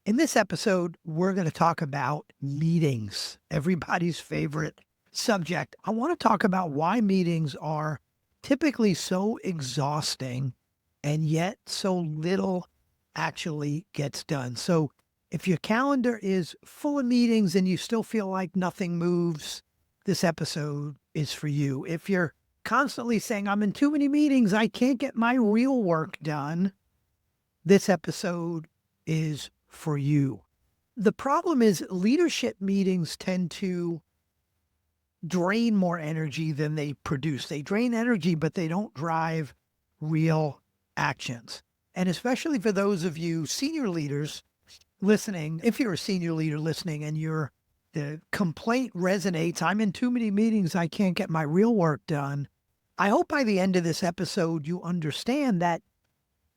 In this episode, we're going to talk about meetings, everybody's favorite subject. I want to talk about why meetings are typically so exhausting and yet so little actually gets done. So, if your calendar is full of meetings and you still feel like nothing moves, this episode is for you. If you're constantly saying, I'm in too many meetings, I can't get my real work done, this episode is for you. The problem is leadership meetings tend to drain more energy than they produce. They drain energy, but they don't drive real actions. And especially for those of you senior leaders listening, if you're a senior leader listening and the complaint resonates, I'm in too many meetings, I can't get my real work done. I hope by the end of this episode, you understand that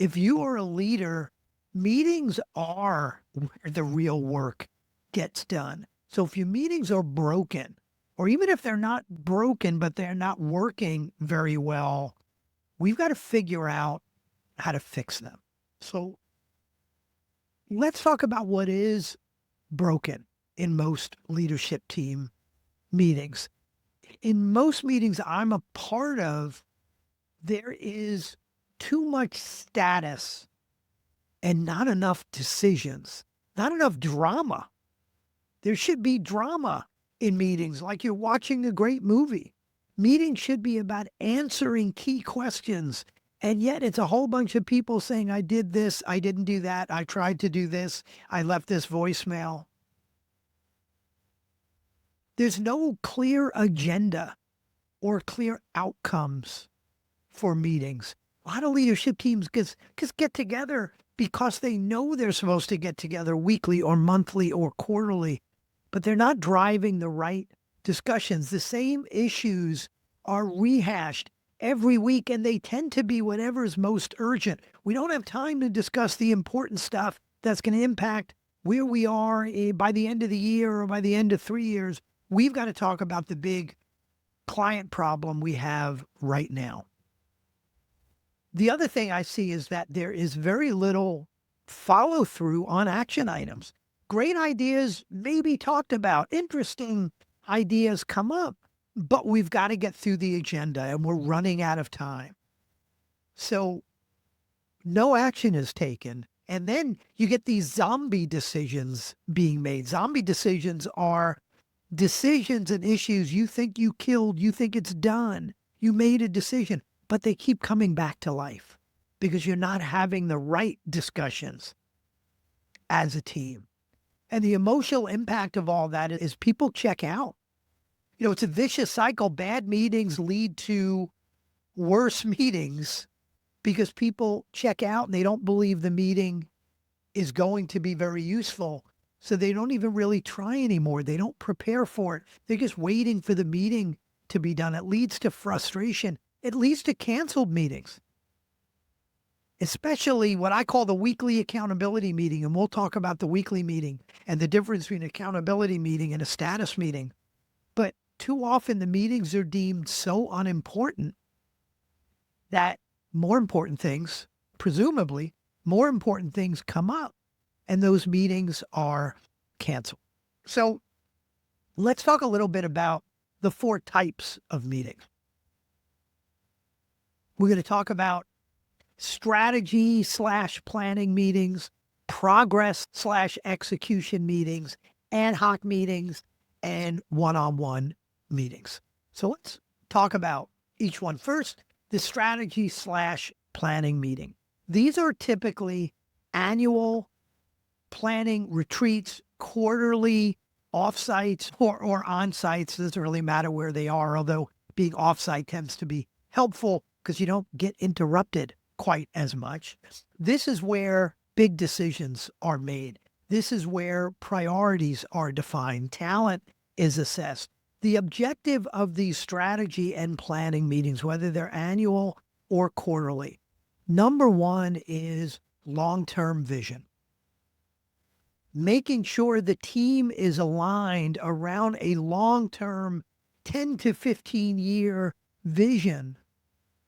if you are a leader, meetings are where the real work gets done. So if your meetings are broken, or even if they're not broken, but they're not working very well, we've got to figure out how to fix them. So let's talk about what is broken in most leadership team meetings. In most meetings I'm a part of, there is too much status and not enough decisions, not enough drama. There should be drama in meetings, like you're watching a great movie. Meetings should be about answering key questions. And yet it's a whole bunch of people saying, I did this, I didn't do that, I tried to do this, I left this voicemail. There's no clear agenda or clear outcomes for meetings. A lot of leadership teams just get together because they know they're supposed to get together weekly or monthly or quarterly, but they're not driving the right discussions. The same issues are rehashed every week, and they tend to be whatever is most urgent. We don't have time to discuss the important stuff that's going to impact where we are by the end of the year or by the end of 3 years. We've got to talk about the big client problem we have right now. The other thing I see is that there is very little follow through on action items. Great ideas may be talked about, interesting ideas come up, but we've got to get through the agenda and we're running out of time. So no action is taken. And then you get these zombie decisions being made. Zombie decisions are decisions and issues you think you killed, you think it's done, you made a decision, but they keep coming back to life because you're not having the right discussions as a team. And the emotional impact of all that is people check out. You know, it's a vicious cycle. Bad meetings lead to worse meetings because people check out and they don't believe the meeting is going to be very useful. So they don't even really try anymore. They don't prepare for it. They're just waiting for the meeting to be done. It leads to frustration. It leads to canceled meetings, especially what I call the weekly accountability meeting. And we'll talk about the weekly meeting and the difference between an accountability meeting and a status meeting. But too often the meetings are deemed so unimportant that more important things, presumably more important things, come up and those meetings are canceled. So let's talk a little bit about the 4 types of meetings. We're going to talk about strategy/planning meetings, progress/execution meetings, ad hoc meetings, and one-on-one meetings. So let's talk about each one. First, the strategy/planning meeting. These are typically annual planning retreats, quarterly offsites or onsites. Doesn't really matter where they are, although being offsite tends to be helpful because you don't get interrupted quite as much. This is where big decisions are made. This is where priorities are defined. Talent is assessed. The objective of these strategy and planning meetings, whether they're annual or quarterly, number one is long-term vision. Making sure the team is aligned around a long-term 10 to 15 year vision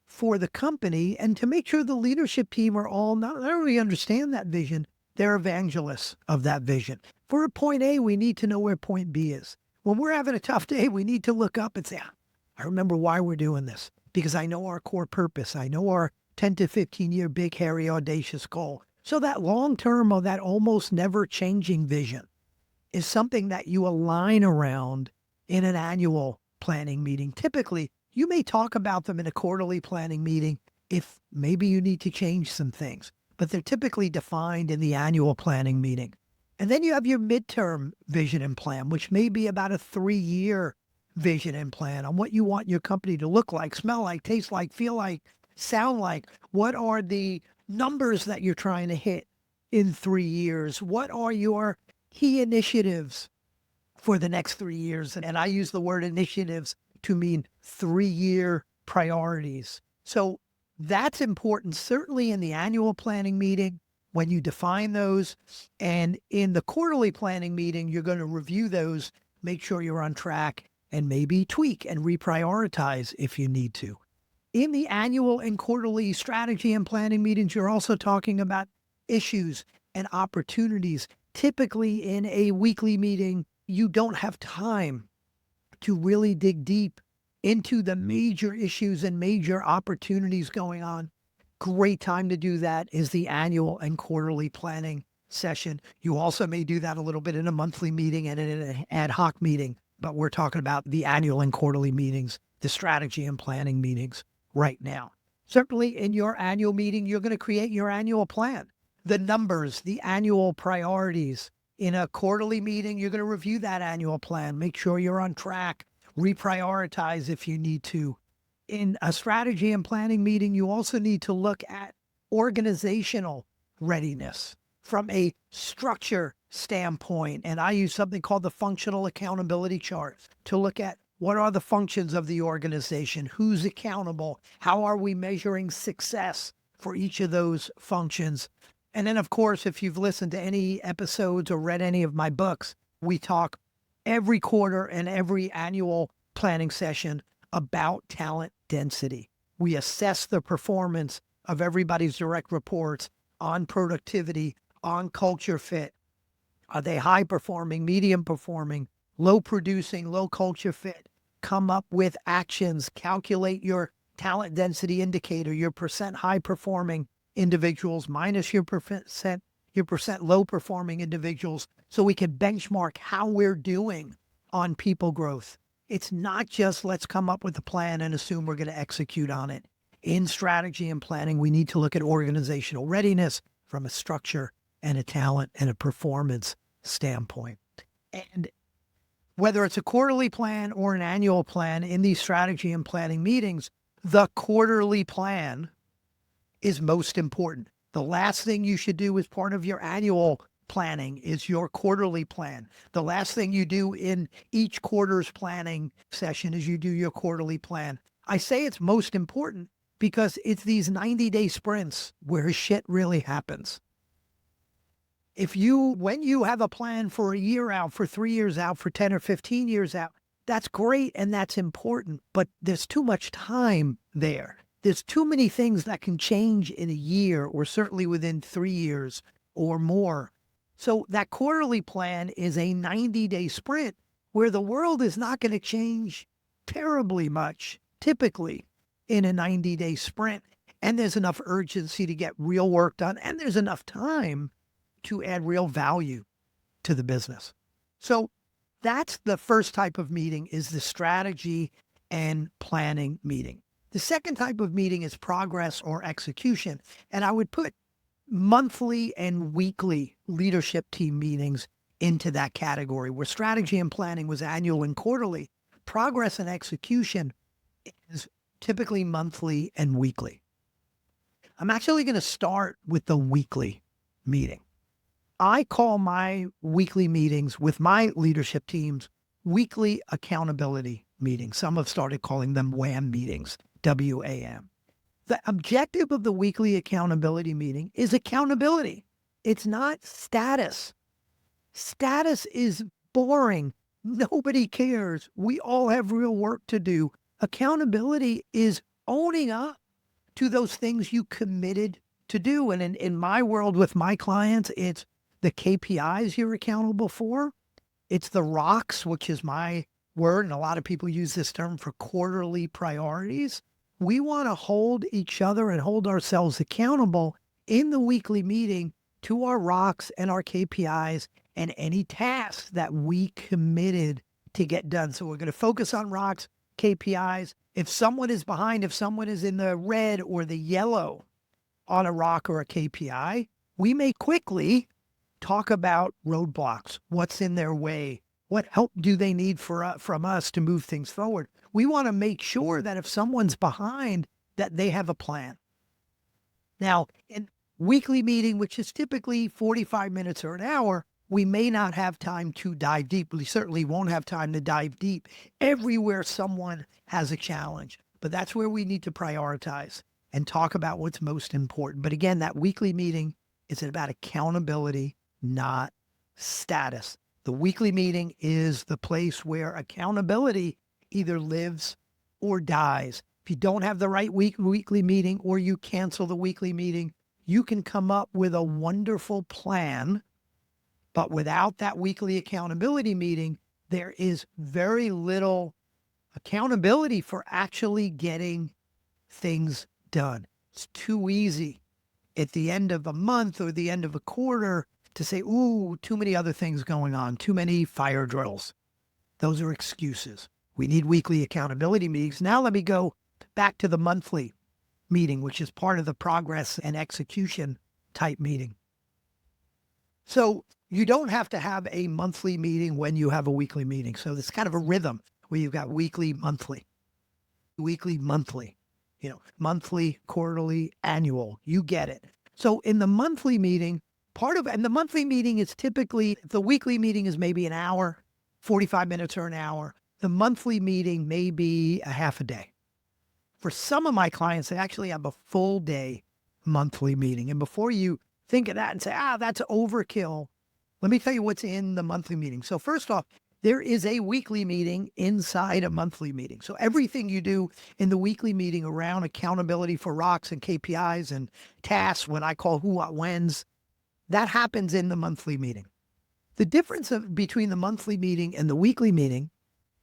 for the company, and to make sure the leadership team are all not only understand that vision, They're evangelists of that vision. For a point A, we need to know where point B is. When we're having a tough day, we need to look up and say, I remember why we're doing this because I know our core purpose. I know our 10 to 15-year big, hairy, audacious goal. So that long-term or that almost never changing vision is something that you align around in an annual planning meeting. Typically, you may talk about them in a quarterly planning meeting if maybe you need to change some things, but they're typically defined in the annual planning meeting. And then you have your midterm vision and plan, which may be about a 3-year vision and plan on what you want your company to look like, smell like, taste like, feel like, sound like. What are the numbers that you're trying to hit in 3 years? What are your key initiatives for the next 3 years? And I use the word initiatives to mean 3-year priorities. So that's important, certainly in the annual planning meeting when you define those. And in the quarterly planning meeting, you're going to review those, make sure you're on track, and maybe tweak and reprioritize if you need to. In the annual and quarterly strategy and planning meetings, you're also talking about issues and opportunities. Typically in a weekly meeting, you don't have time to really dig deep into the major issues and major opportunities going on. Great time to do that is the annual and quarterly planning session. You also may do that a little bit in a monthly meeting and in an ad hoc meeting, but we're talking about the annual and quarterly meetings, the strategy and planning meetings right now. Certainly in your annual meeting, you're going to create your annual plan, the numbers, the annual priorities. In a quarterly meeting, you're going to review that annual plan, make sure you're on track, reprioritize if you need to. In a strategy and planning meeting, you also need to look at organizational readiness from a structure standpoint. And I use something called the functional accountability chart to look at what are the functions of the organization, who's accountable, how are we measuring success for each of those functions. And then, of course, if you've listened to any episodes or read any of my books, we talk every quarter and every annual planning session about talent density. We assess the performance of everybody's direct reports on productivity, on culture fit. Are they high performing, medium performing, low producing, low culture fit? Come up with actions, calculate your talent density indicator, your percent high performing individuals minus your percent low performing individuals, so we can benchmark how we're doing on people growth. It's not just let's come up with a plan and assume we're going to execute on it. In strategy and planning, we need to look at organizational readiness from a structure and a talent and a performance standpoint. And whether it's a quarterly plan or an annual plan, in these strategy and planning meetings, the quarterly plan is most important. The last thing you should do as part of your annual planning is your quarterly plan. The last thing you do in each quarter's planning session is you do your quarterly plan. I say it's most important because it's these 90-day sprints where shit really happens. When you have a plan for a year out, for 3 years out, for 10 or 15 years out, that's great and that's important, but there's too much time there. There's too many things that can change in a year or certainly within 3 years or more. So that quarterly plan is a 90-day sprint where the world is not going to change terribly much, typically in a 90-day sprint. And there's enough urgency to get real work done. And there's enough time to add real value to the business. So that's the first type of meeting, is the strategy and planning meeting. The second type of meeting is progress or execution. And I would put monthly and weekly leadership team meetings into that category, where strategy and planning was annual and quarterly. Progress and execution is typically monthly and weekly. I'm actually going to start with the weekly meeting. I call my weekly meetings with my leadership teams weekly accountability meetings. Some have started calling them WAM meetings, WAM. The objective of the weekly accountability meeting is accountability. It's not status. Status is boring. Nobody cares. We all have real work to do. Accountability is owning up to those things you committed to do. And in my world with my clients, it's the KPIs you're accountable for. It's the rocks, which is my word, and a lot of people use this term for quarterly priorities. We want to hold each other and hold ourselves accountable in the weekly meeting to our rocks and our KPIs and any tasks that we committed to get done. So we're going to focus on rocks, KPIs. If someone is behind, if someone is in the red or the yellow on a rock or a KPI, we may quickly talk about roadblocks, what's in their way, what help do they need from us to move things forward. We want to make sure that if someone's behind, that they have a plan. Now, in weekly meeting, which is typically 45 minutes or an hour, we may not have time to dive deep. We certainly won't have time to dive deep everywhere someone has a challenge. But that's where we need to prioritize and talk about what's most important. But again, that weekly meeting is about accountability, not status. The weekly meeting is the place where accountability either lives or dies. If you don't have the right weekly meeting or you cancel the weekly meeting, you can come up with a wonderful plan. But without that weekly accountability meeting, there is very little accountability for actually getting things done. It's too easy at the end of a month or the end of a quarter to say, ooh, too many other things going on, too many fire drills. Those are excuses. We need weekly accountability meetings. Now let me go back to the monthly meeting, which is part of the progress and execution type meeting. So you don't have to have a monthly meeting when you have a weekly meeting. So it's kind of a rhythm where you've got weekly, monthly, monthly, quarterly, annual. You get it. So in the monthly meeting, and the monthly meeting is typically, the weekly meeting is maybe an hour, 45 minutes or an hour. The monthly meeting may be a half a day. For some of my clients, they actually have a full day monthly meeting. And before you think of that and say, that's overkill, let me tell you what's in the monthly meeting. So first off, there is a weekly meeting inside a monthly meeting. So everything you do in the weekly meeting around accountability for rocks and KPIs and tasks, what I call who, what, whens, that happens in the monthly meeting. The difference between the monthly meeting and the weekly meeting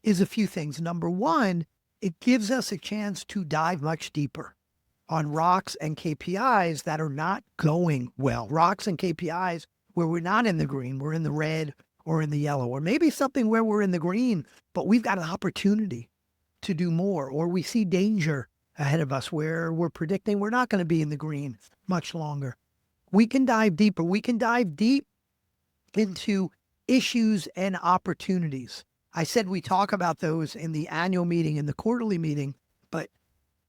is a few things. Number one, it gives us a chance to dive much deeper on rocks and KPIs that are not going well. Rocks and KPIs where we're not in the green, we're in the red or in the yellow, or maybe something where we're in the green, but we've got an opportunity to do more, or we see danger ahead of us where we're predicting we're not going to be in the green much longer. We can dive deeper. We can dive deep into issues and opportunities. I said we talk about those in the annual meeting and the quarterly meeting, but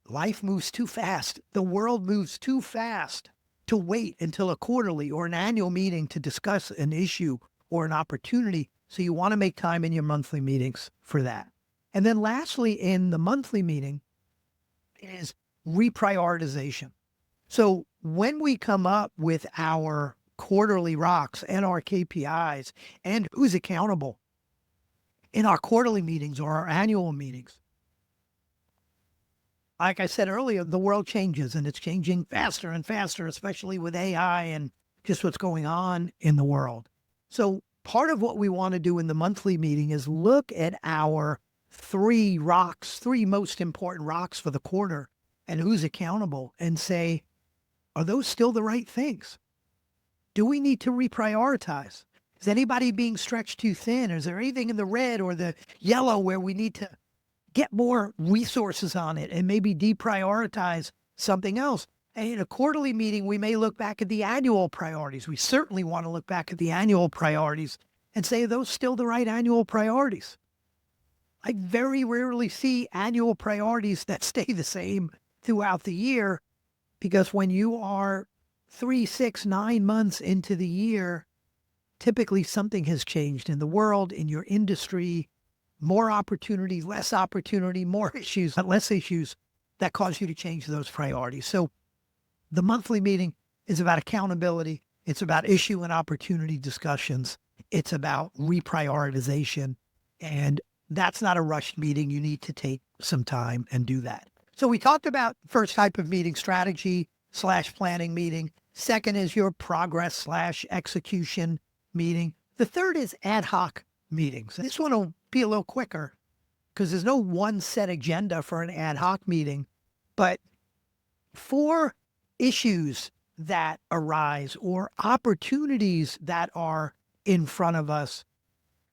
life moves too fast. The world moves too fast to wait until a quarterly or an annual meeting to discuss an issue or an opportunity. So you want to make time in your monthly meetings for that. And then lastly, in the monthly meeting is reprioritization. So when we come up with our quarterly rocks and our KPIs and who's accountable in our quarterly meetings or our annual meetings, like I said earlier, the world changes and it's changing faster and faster, especially with AI and just what's going on in the world. So part of what we want to do in the monthly meeting is look at our three most important rocks for the quarter and who's accountable and say, are those still the right things? Do we need to reprioritize? Is anybody being stretched too thin? Is there anything in the red or the yellow where we need to get more resources on it and maybe deprioritize something else? And in a quarterly meeting, we may look back at the annual priorities. We certainly want to look back at the annual priorities and say, are those still the right annual priorities? I very rarely see annual priorities that stay the same throughout the year, because when you are 3, 6, 9 months into the year, typically something has changed in the world, in your industry, more opportunity, less opportunity, more issues, less issues that cause you to change those priorities. So the monthly meeting is about accountability. It's about issue and opportunity discussions. It's about reprioritization. And that's not a rushed meeting. You need to take some time and do that. So we talked about first type of meeting, strategy, planning meeting. Second is your progress / execution meeting. The third is ad hoc meetings. This one will be a little quicker because there's no one set agenda for an ad hoc meeting, but for issues that arise or opportunities that are in front of us.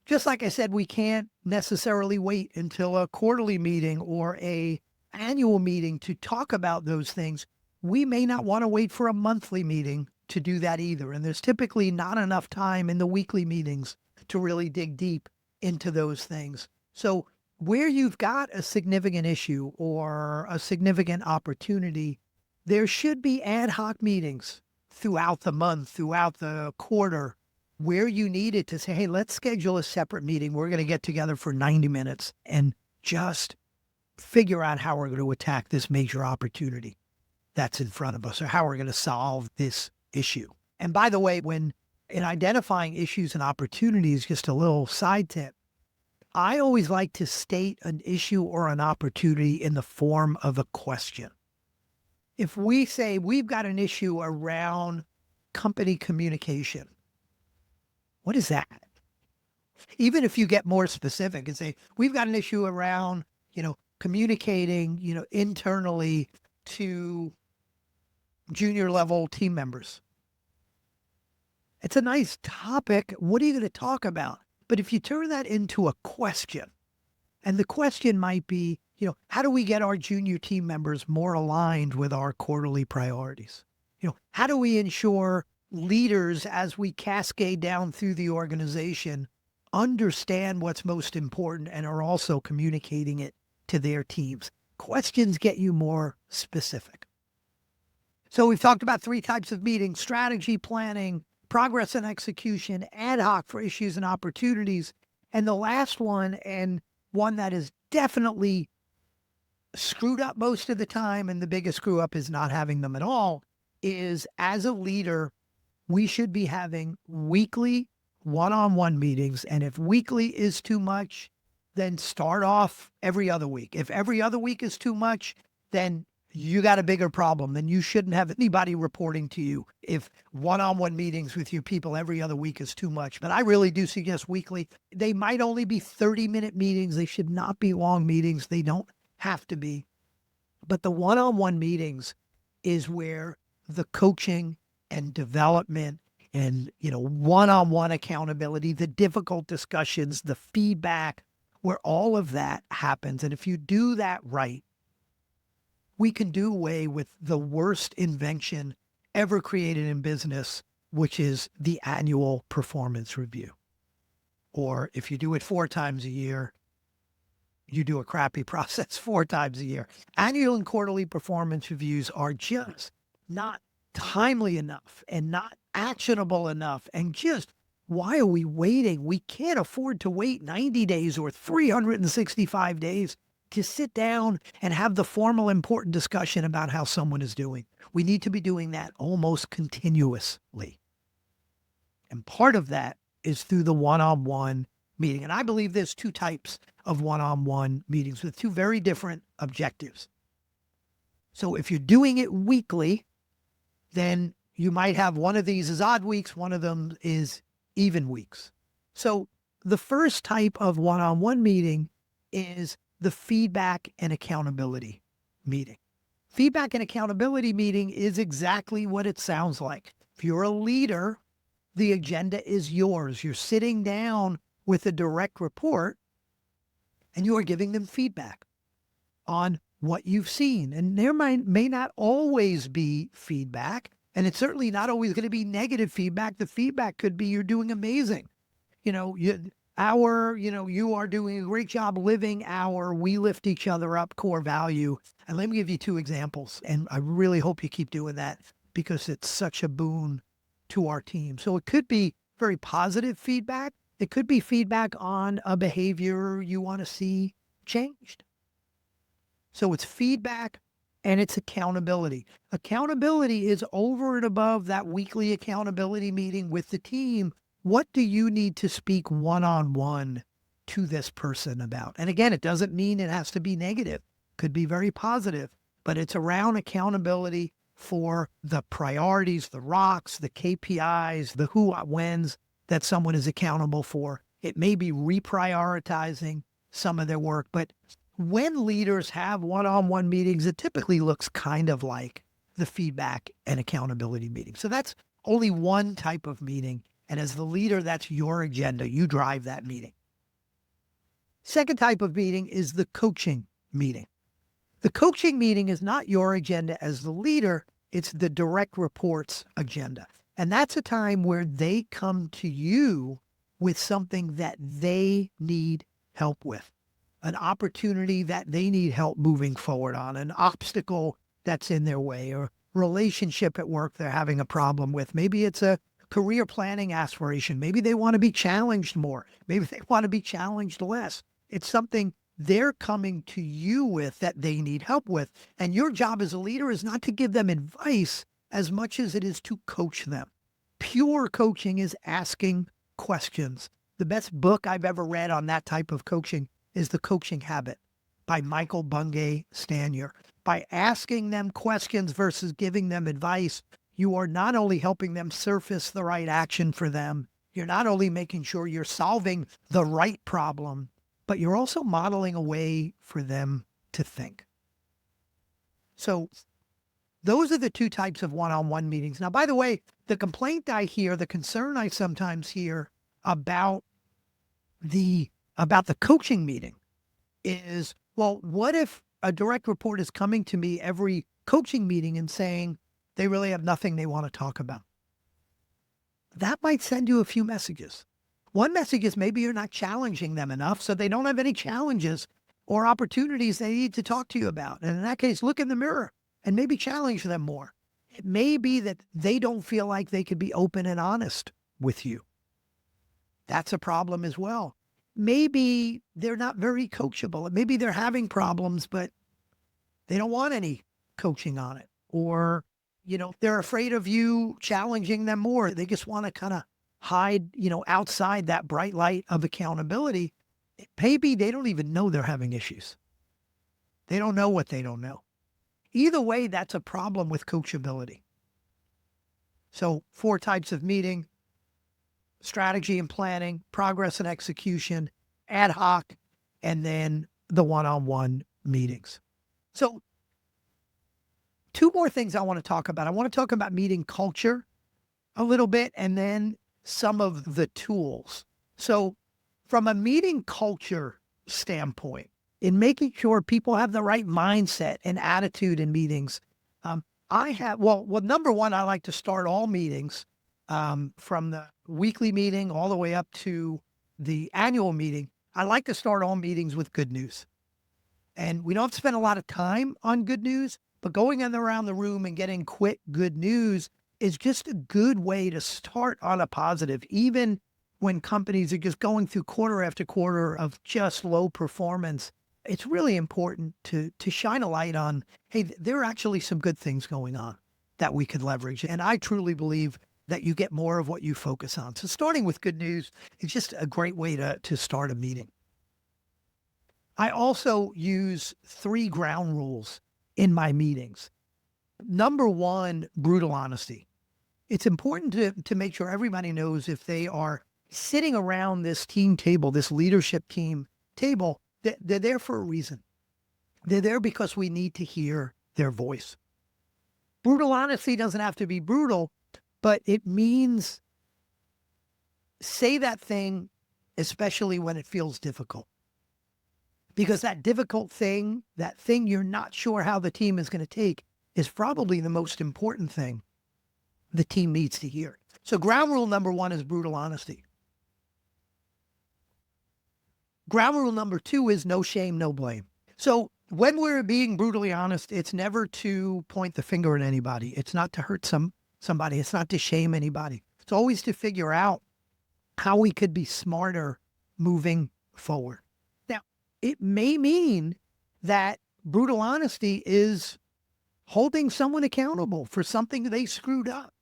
Just like I said, we can't necessarily wait until a quarterly meeting or a annual meeting to talk about those things. We may not want to wait for a monthly meeting to do that either. And there's typically not enough time in the weekly meetings to really dig deep into those things. So where you've got a significant issue or a significant opportunity, there should be ad hoc meetings throughout the month, throughout the quarter, where you need it to say, hey, let's schedule a separate meeting. We're going to get together for 90 minutes and just figure out how we're going to attack this major opportunity that's in front of us or how we're going to solve this issue. And by the way, when in identifying issues and opportunities, just a little side tip, I always like to state an issue or an opportunity in the form of a question. If we say we've got an issue around company communication, what is that? Even if you get more specific and say, we've got an issue around, communicating, internally to junior level team members. It's a nice topic. What are you going to talk about? But if you turn that into a question, and the question might be, how do we get our junior team members more aligned with our quarterly priorities? How do we ensure leaders, as we cascade down through the organization, understand what's most important and are also communicating it to their teams? Questions get you more specific. So we've talked about 3 types of meetings: strategy, planning, progress and execution, ad hoc for issues and opportunities. And the last one, and one that is definitely screwed up most of the time, and the biggest screw up is not having them at all, is as a leader, we should be having weekly one-on-one meetings. And if weekly is too much, then start off every other week. If every other week is too much, then you got a bigger problem. Then you shouldn't have anybody reporting to you if one-on-one meetings with your people every other week is too much. But I really do suggest weekly. They might only be 30-minute meetings. They should not be long meetings. They don't have to be. But the one-on-one meetings is where the coaching and development and, one-on-one accountability, the difficult discussions, the feedback, where all of that happens. And if you do that right, we can do away with the worst invention ever created in business, which is the annual performance review. Or if you do it 4 times a year, you do a crappy process 4 times a year. Annual and quarterly performance reviews are just not timely enough and not actionable enough. And just, why are we waiting? We can't afford to wait 90 days or 365 days to sit down and have the formal, important discussion about how someone is doing. We need to be doing that almost continuously. And part of that is through the one-on-one meeting. And I believe there's 2 types of one-on-one meetings with 2 very different objectives. So if you're doing it weekly, then you might have one of these is odd weeks, one of them is even weeks. So the first type of one-on-one meeting is the feedback and accountability meeting. Feedback and accountability meeting is exactly what it sounds like. If you're a leader, the agenda is yours. You're sitting down with a direct report and you are giving them feedback on what you've seen. And there may not always be feedback, and it's certainly not always going to be negative feedback. The feedback could be, you're doing amazing. You are doing a great job living our we lift each other up core value. And let me give you 2 examples. And I really hope you keep doing that because it's such a boon to our team. So it could be very positive feedback. It could be feedback on a behavior you want to see changed. So it's feedback and it's accountability. Accountability is over and above that weekly accountability meeting with the team. What do you need to speak one-on-one to this person about? And again, it doesn't mean it has to be negative. It could be very positive, but it's around accountability for the priorities, the rocks, the KPIs, the who, what, whens that someone is accountable for. It may be reprioritizing some of their work, but when leaders have one-on-one meetings, it typically looks kind of like the feedback and accountability meeting. So that's only one type of meeting. And as the leader, that's your agenda. You drive that meeting. Second type of meeting is the coaching meeting. The coaching meeting is not your agenda as the leader, it's the direct reports agenda. And that's a time where they come to you with something that they need help with, an opportunity that they need help moving forward on, an obstacle that's in their way, or relationship at work they're having a problem with. Maybe it's a career planning aspiration. Maybe they want to be challenged more. Maybe they want to be challenged less. It's something they're coming to you with that they need help with. And your job as a leader is not to give them advice as much as it is to coach them. Pure coaching is asking questions. The best book I've ever read on that type of coaching is The Coaching Habit by Michael Bungay Stanier. By asking them questions versus giving them advice, you are not only helping them surface the right action for them, you're not only making sure you're solving the right problem, but you're also modeling a way for them to think. So those are the two types of one-on-one meetings. Now, by the way, the complaint I hear, the concern I sometimes hear about the coaching meeting is, well, what if a direct report is coming to me every coaching meeting and saying they really have nothing they want to talk about? That might send you a few messages. One message is maybe you're not challenging them enough, so they don't have any challenges or opportunities they need to talk to you about. And in that case, look in the mirror and maybe challenge them more. It may be that they don't feel like they could be open and honest with you. That's a problem as well. Maybe they're not very coachable. Maybe they're having problems, but they don't want any coaching on it. Or, they're afraid of you challenging them more. They just want to kind of hide, outside that bright light of accountability. Maybe they don't even know they're having issues. They don't know what they don't know. Either way, that's a problem with coachability. So 4 types of meeting: strategy and planning, progress and execution, ad hoc, and then the one-on-one meetings. So 2 more things I want to talk about. I want to talk about meeting culture a little bit, and then some of the tools. So from a meeting culture standpoint, in making sure people have the right mindset and attitude in meetings, number one, I like to start all meetings from the weekly meeting all the way up to the annual meeting. I like to start all meetings with good news. And we don't have to spend a lot of time on good news, but going around the room and getting quick good news is just a good way to start on a positive, even when companies are just going through quarter after quarter of just low performance. It's really important to shine a light on, hey, there are actually some good things going on that we could leverage. And I truly believe that you get more of what you focus on. So starting with good news is just a great way to start a meeting. I also use 3 ground rules in my meetings. Number 1, brutal honesty. It's important to make sure everybody knows if they are sitting around this team table, this leadership team table, they're there for a reason. They're there because we need to hear their voice. Brutal honesty doesn't have to be brutal, but it means say that thing, especially when it feels difficult. Because that difficult thing, that thing you're not sure how the team is going to take, is probably the most important thing the team needs to hear. So ground rule number 1 is brutal honesty. Ground rule number 2 is no shame, no blame. So when we're being brutally honest, it's never to point the finger at anybody. It's not to hurt somebody. It's not to shame anybody. It's always to figure out how we could be smarter moving forward. Now, it may mean that brutal honesty is holding someone accountable for something they screwed up,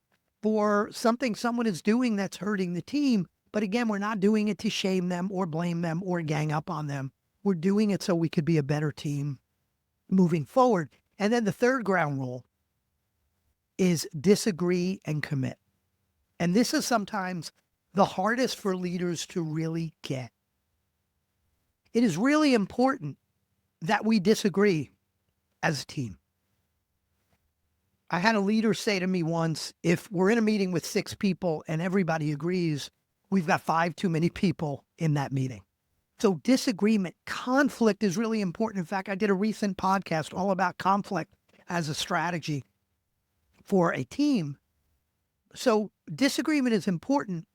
for something someone is doing that's hurting the team. But again, we're not doing it to shame them or blame them or gang up on them. We're doing it so we could be a better team moving forward. And then the third ground rule is disagree and commit. And this is sometimes the hardest for leaders to really get. It is really important that we disagree as a team. I had a leader say to me once, if we're in a meeting with 6 people and everybody agrees, we've got 5 too many people in that meeting. So disagreement, conflict is really important. In fact, I did a recent podcast all about conflict as a strategy for a team. So disagreement is important,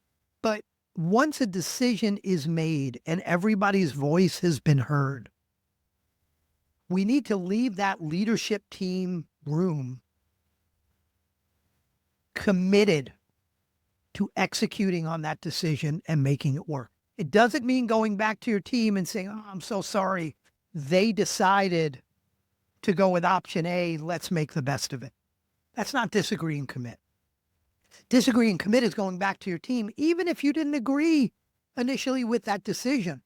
but once a decision is made and everybody's voice has been heard, we need to leave that leadership team room committed to executing on that decision and making it work. It doesn't mean going back to your team and saying, oh, I'm so sorry. They decided to go with option A. Let's make the best of it. That's not disagree and commit. Disagree and commit is going back to your team. Even if you didn't agree initially with that decision,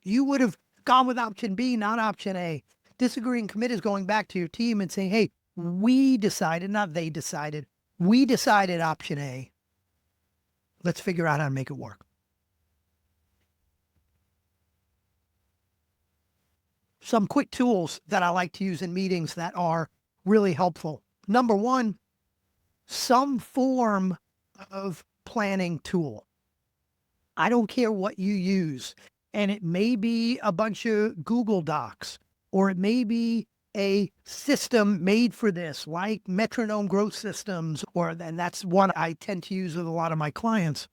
you would have gone with option B, not option A. Disagree and commit is going back to your team and saying, hey, we decided, not they decided. We decided option A. Let's figure out how to make it work. Some quick tools that I like to use in meetings that are really helpful. Number one, some form of planning tool. I don't care what you use. And it may be a bunch of Google Docs, or it may be a system made for this, like metronome growth systems, and that's one I tend to use with a lot of my clients.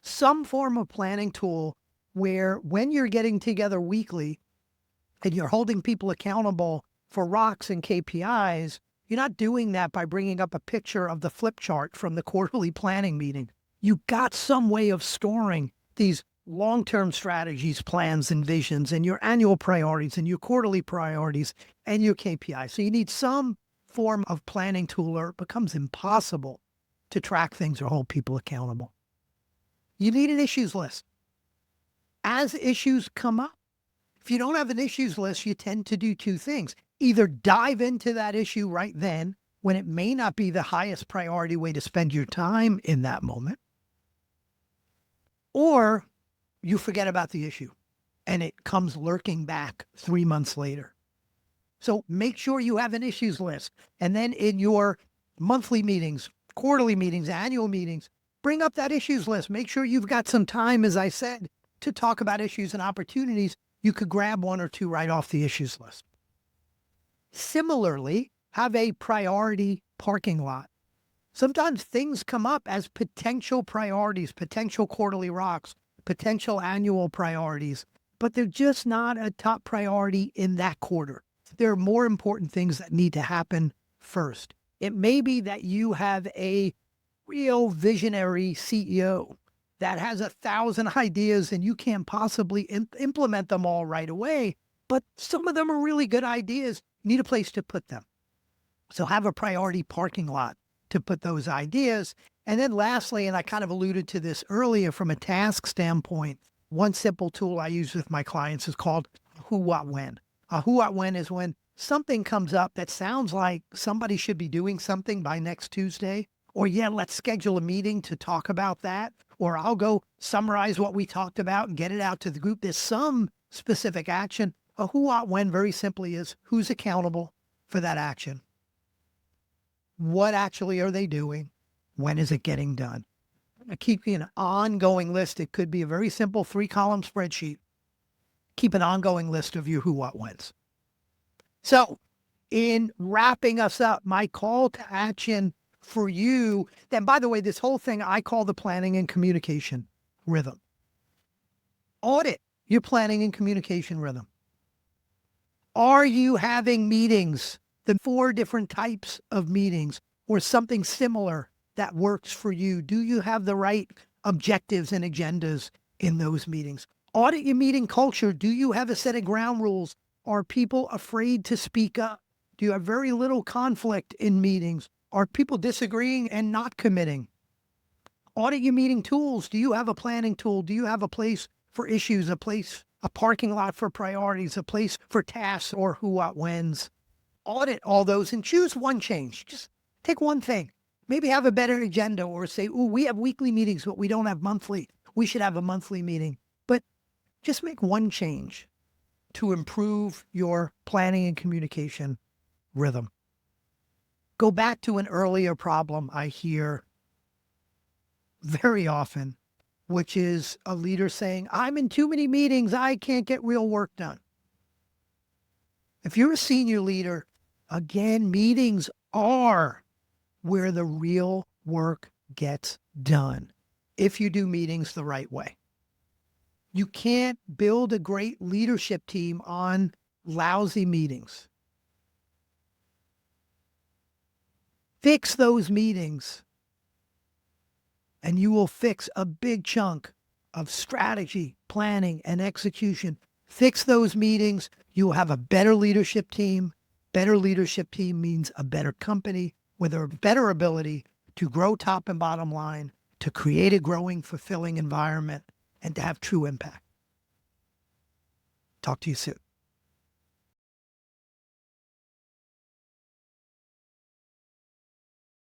Some form of planning tool where when you're getting together weekly and you're holding people accountable for rocks and KPIs, you're not doing that by bringing up a picture of the flip chart from the quarterly planning meeting. You got some way of storing these long-term strategies, plans, and visions, and your annual priorities, and your quarterly priorities, and your KPIs. So you need some form of planning tool, or it becomes impossible to track things or hold people accountable. You need an issues list. As issues come up, if you don't have an issues list, you tend to do 2 things. Either dive into that issue right then, when it may not be the highest priority way to spend your time in that moment, or you forget about the issue and it comes lurking back 3 months later. So make sure you have an issues list. And then in your monthly meetings, quarterly meetings, annual meetings, bring up that issues list. Make sure you've got some time, as I said, to talk about issues and opportunities. You could grab 1 or 2 right off the issues list. Similarly, have a priority parking lot. Sometimes things come up as potential priorities, potential quarterly rocks, potential annual priorities, but they're just not a top priority in that quarter. There are more important things that need to happen first. It may be that you have a real visionary CEO that has 1,000 ideas and you can't possibly implement them all right away, but some of them are really good ideas. You need a place to put them. So have a priority parking lot to put those ideas. And then lastly, and I kind of alluded to this earlier from a task standpoint, one simple tool I use with my clients is called who, what, when. Who, what, when is when something comes up that sounds like somebody should be doing something by next Tuesday, or yeah, let's schedule a meeting to talk about that, or I'll go summarize what we talked about and get it out to the group. There's some specific action. A who, what, when very simply is who's accountable for that action. What actually are they doing? When is it getting done? Keeping an ongoing list. It could be a very simple 3-column spreadsheet. Keep an ongoing list of your who, what, whens. So in wrapping us up, my call to action for you, then by the way, this whole thing I call the planning and communication rhythm. Audit your planning and communication rhythm. Are you having meetings, the 4 different types of meetings, or something similar that works for you? Do you have the right objectives and agendas in those meetings? Audit your meeting culture. Do you have a set of ground rules? Are people afraid to speak up? Do you have very little conflict in meetings? Are people disagreeing and not committing? Audit your meeting tools. Do you have a planning tool? Do you have a place for issues, a parking lot for priorities, a place for tasks or who, what, whens? Audit all those and choose one change. Just Take one thing, maybe have a better agenda or say, oh, we have weekly meetings, but we don't have monthly. We should have a monthly meeting. But just make one change to improve your planning and communication rhythm. Go back to an earlier problem I hear very often, which is a leader saying, I'm in too many meetings. I can't get real work done. If you're a senior leader, again, meetings are where the real work gets done if you do meetings the right way. You can't build a great leadership team on lousy meetings. Fix those meetings, and you will fix a big chunk of strategy, planning, and execution. Fix those meetings, you will have a better leadership team. Better leadership team means a better company with a better ability to grow top and bottom line, to create a growing, fulfilling environment, and to have true impact. Talk to you soon.